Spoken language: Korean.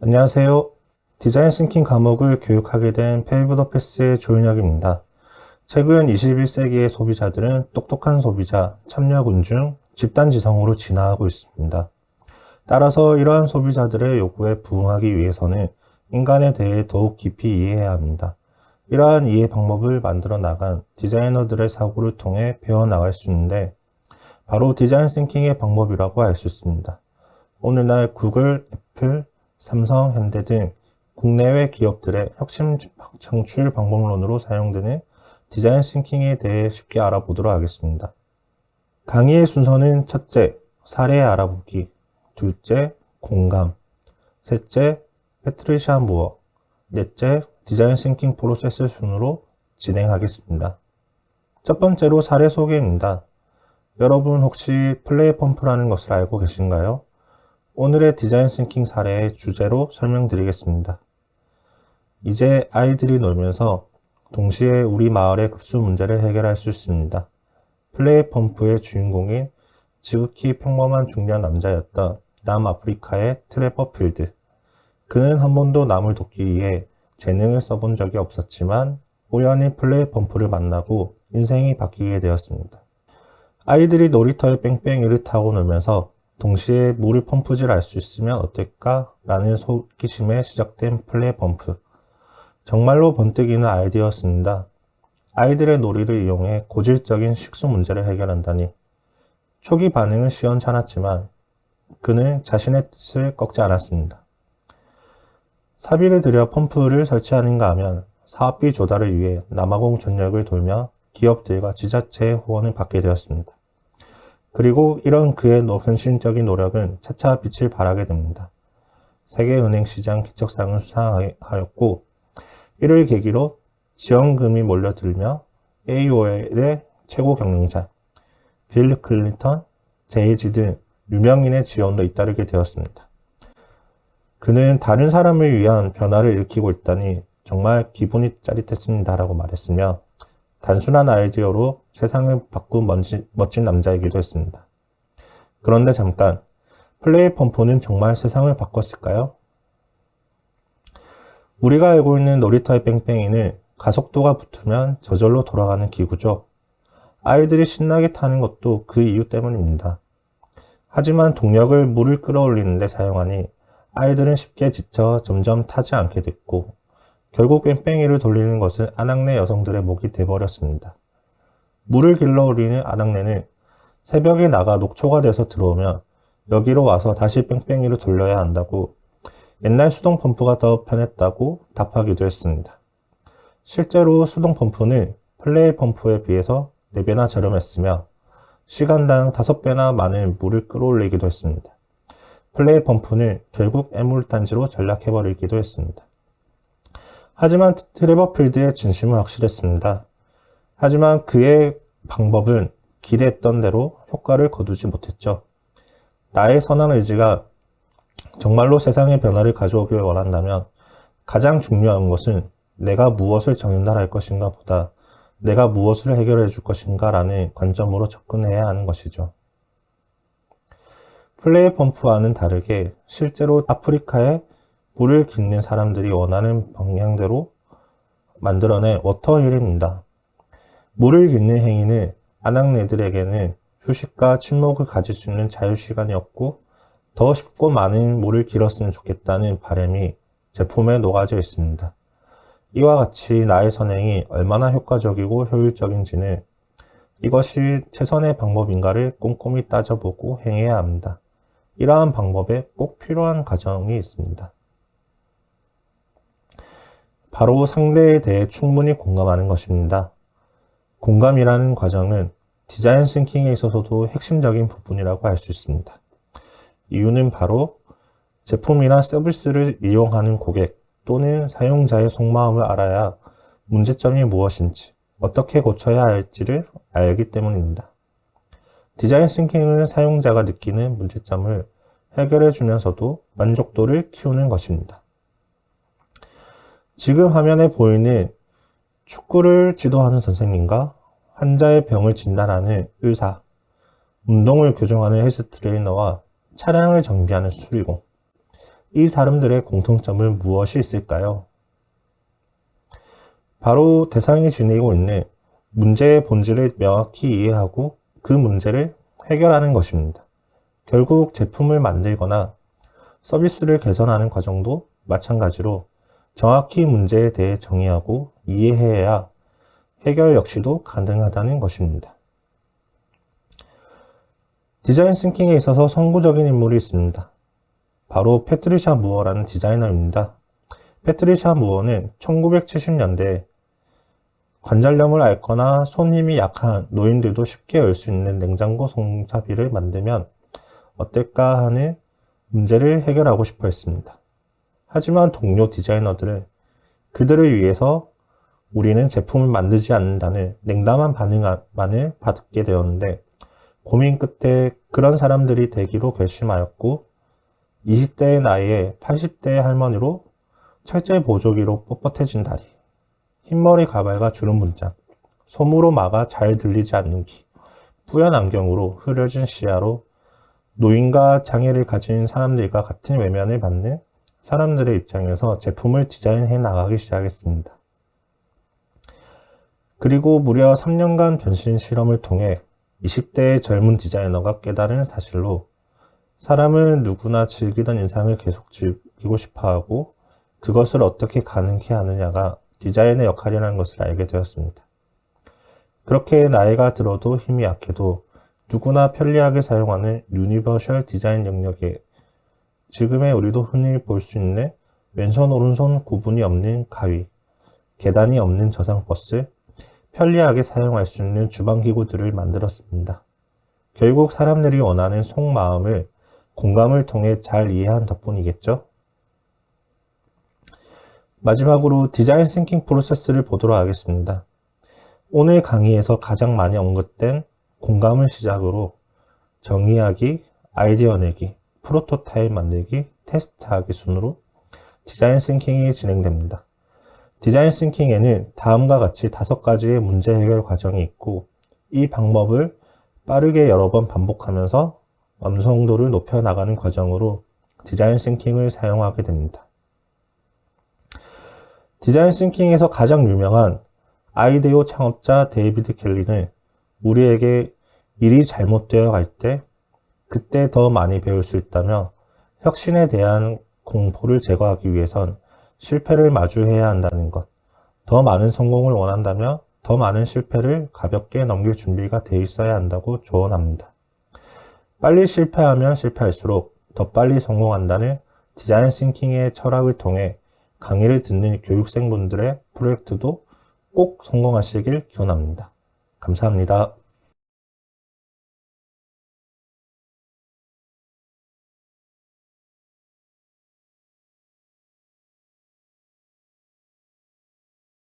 안녕하세요. 디자인 싱킹 과목을 교육하게 된 페이브 더 패스의 조윤혁입니다. 최근 21세기의 소비자들은 똑똑한 소비자, 참여군중, 집단지성으로 진화하고 있습니다. 따라서 이러한 소비자들의 요구에 부응하기 위해서는 인간에 대해 더욱 깊이 이해해야 합니다. 이러한 이해 방법을 만들어 나간 디자이너들의 사고를 통해 배워나갈 수 있는데 바로 디자인 싱킹의 방법이라고 할 수 있습니다. 오늘날 구글, 애플, 삼성, 현대 등 국내외 기업들의 혁신 창출 방법론으로 사용되는 디자인 싱킹에 대해 쉽게 알아보도록 하겠습니다. 강의의 순서는 첫째, 사례 알아보기, 둘째, 공감, 셋째, 패트리샤 무어, 넷째, 디자인 싱킹 프로세스 순으로 진행하겠습니다. 첫 번째로 사례 소개입니다. 여러분 혹시 플레이 펌프라는 것을 알고 계신가요? 오늘의 디자인 싱킹 사례의 주제로 설명드리겠습니다. 이제 아이들이 놀면서 동시에 우리 마을의 급수 문제를 해결할 수 있습니다. 플레이 펌프의 주인공인 지극히 평범한 중년 남자였던 남아프리카의 트레버 필드. 그는 한 번도 남을 돕기 위해 재능을 써본 적이 없었지만 우연히 플레이 펌프를 만나고 인생이 바뀌게 되었습니다. 아이들이 놀이터에 뺑뺑이를 타고 놀면서 동시에 물을 펌프질 할 수 있으면 어떨까? 라는 호기심에 시작된 플레이 펌프. 정말로 번뜩이는 아이디어였습니다. 아이들의 놀이를 이용해 고질적인 식수 문제를 해결한다니. 초기 반응은 시원찮았지만 그는 자신의 뜻을 꺾지 않았습니다. 사비를 들여 펌프를 설치하는가 하면 사업비 조달을 위해 남아공 전역을 돌며 기업들과 지자체의 후원을 받게 되었습니다. 그리고 이런 그의 헌신적인 노력은 차차 빛을 발하게 됩니다. 세계은행 시장 기척상을 수상하였고 이를 계기로 지원금이 몰려들며 AOL의 최고 경영자 빌 클린턴, 제이지 등 유명인의 지원도 잇따르게 되었습니다. 그는 다른 사람을 위한 변화를 일으키고 있다니 정말 기분이 짜릿했습니다라고 말했으며 단순한 아이디어로 세상을 바꾼 멋진 남자이기도 했습니다. 그런데 잠깐, 플레이 펌프는 정말 세상을 바꿨을까요? 우리가 알고 있는 놀이터의 뺑뺑이는 가속도가 붙으면 저절로 돌아가는 기구죠. 아이들이 신나게 타는 것도 그 이유 때문입니다. 하지만 동력을 물을 끌어올리는 데 사용하니 아이들은 쉽게 지쳐 점점 타지 않게 됐고 결국 뺑뺑이를 돌리는 것은 아낙네 여성들의 몫이 돼버렸습니다. 물을 길러올리는 아낙네는 새벽에 나가 녹초가 돼서 들어오면 여기로 와서 다시 뺑뺑이를 돌려야 한다고 옛날 수동 펌프가 더 편했다고 답하기도 했습니다. 실제로 수동 펌프는 플레이 펌프에 비해서 4배나 저렴했으며 시간당 5배나 많은 물을 끌어올리기도 했습니다. 플레이 펌프는 결국 애물단지로 전락해버리기도 했습니다. 하지만 트레버 필드의 진심은 확실했습니다. 하지만 그의 방법은 기대했던 대로 효과를 거두지 못했죠. 나의 선한 의지가 정말로 세상의 변화를 가져오길 원한다면 가장 중요한 것은 내가 무엇을 전달할 것인가 보다 내가 무엇을 해결해 줄 것인가 라는 관점으로 접근해야 하는 것이죠. 플레이 펌프와는 다르게 실제로 아프리카에 물을 깃는 사람들이 원하는 방향대로 만들어낸 워터힐입니다. 물을 깃는 행위는 아낙네들에게는 휴식과 침묵을 가질 수 있는 자유시간이었고 더 쉽고 많은 물을 길었으면 좋겠다는 바람이 제품에 녹아져 있습니다. 이와 같이 나의 선행이 얼마나 효과적이고 효율적인지는 이것이 최선의 방법인가를 꼼꼼히 따져보고 행해야 합니다. 이러한 방법에 꼭 필요한 과정이 있습니다. 바로 상대에 대해 충분히 공감하는 것입니다. 공감이라는 과정은 디자인 싱킹에 있어서도 핵심적인 부분이라고 할 수 있습니다. 이유는 바로 제품이나 서비스를 이용하는 고객 또는 사용자의 속마음을 알아야 문제점이 무엇인지 어떻게 고쳐야 할지를 알기 때문입니다. 디자인 싱킹은 사용자가 느끼는 문제점을 해결해 주면서도 만족도를 키우는 것입니다. 지금 화면에 보이는 축구를 지도하는 선생님과 환자의 병을 진단하는 의사, 운동을 교정하는 헬스 트레이너와 차량을 정비하는 수리공, 이 사람들의 공통점은 무엇이 있을까요? 바로 대상이 지니고 있는 문제의 본질을 명확히 이해하고 그 문제를 해결하는 것입니다. 결국 제품을 만들거나 서비스를 개선하는 과정도 마찬가지로 정확히 문제에 대해 정의하고 이해해야 해결 역시도 가능하다는 것입니다. 디자인 싱킹에 있어서 선구적인 인물이 있습니다. 바로 패트리샤 무어라는 디자이너입니다. 패트리샤 무어는 1970년대 관절염을 앓거나 손 힘이 약한 노인들도 쉽게 열 수 있는 냉장고 손잡이를 만들면 어떨까 하는 문제를 해결하고 싶어 했습니다. 하지만 동료 디자이너들은 그들을 위해서 우리는 제품을 만들지 않는다는 냉담한 반응만을 받게 되었는데 고민 끝에 그런 사람들이 되기로 결심하였고 20대의 나이에 80대의 할머니로 철제 보조기로 뻣뻣해진 다리, 흰머리 가발과 주름 문장, 솜으로 막아 잘 들리지 않는 귀, 뿌연 안경으로 흐려진 시야로 노인과 장애를 가진 사람들과 같은 외면을 받는 사람들의 입장에서 제품을 디자인해 나가기 시작했습니다. 그리고 무려 3년간 변신 실험을 통해 20대의 젊은 디자이너가 깨달은 사실로 사람은 누구나 즐기던 인상을 계속 즐기고 싶어하고 그것을 어떻게 가능케 하느냐가 디자인의 역할이라는 것을 알게 되었습니다. 그렇게 나이가 들어도 힘이 약해도 누구나 편리하게 사용하는 유니버셜 디자인 영역에 지금의 우리도 흔히 볼 수 있는 왼손 오른손 구분이 없는 가위, 계단이 없는 저상버스, 편리하게 사용할 수 있는 주방기구들을 만들었습니다. 결국 사람들이 원하는 속마음을 공감을 통해 잘 이해한 덕분이겠죠? 마지막으로 디자인 싱킹 프로세스를 보도록 하겠습니다. 오늘 강의에서 가장 많이 언급된 공감을 시작으로 정의하기, 아이디어 내기, 프로토타입 만들기, 테스트하기 순으로 디자인 싱킹이 진행됩니다. 디자인 싱킹에는 다음과 같이 5가지의 문제 해결 과정이 있고 이 방법을 빠르게 여러 번 반복하면서 완성도를 높여 나가는 과정으로 디자인 싱킹을 사용하게 됩니다. 디자인 싱킹에서 가장 유명한 아이데오 창업자 데이비드 켈리는 우리에게 일이 잘못되어 갈 때 그때 더 많이 배울 수 있다며 혁신에 대한 공포를 제거하기 위해선 실패를 마주해야 한다는 것, 더 많은 성공을 원한다며 더 많은 실패를 가볍게 넘길 준비가 돼 있어야 한다고 조언합니다. 빨리 실패하면 실패할수록 더 빨리 성공한다는 디자인 싱킹의 철학을 통해 강의를 듣는 교육생분들의 프로젝트도 꼭 성공하시길 기원합니다. 감사합니다.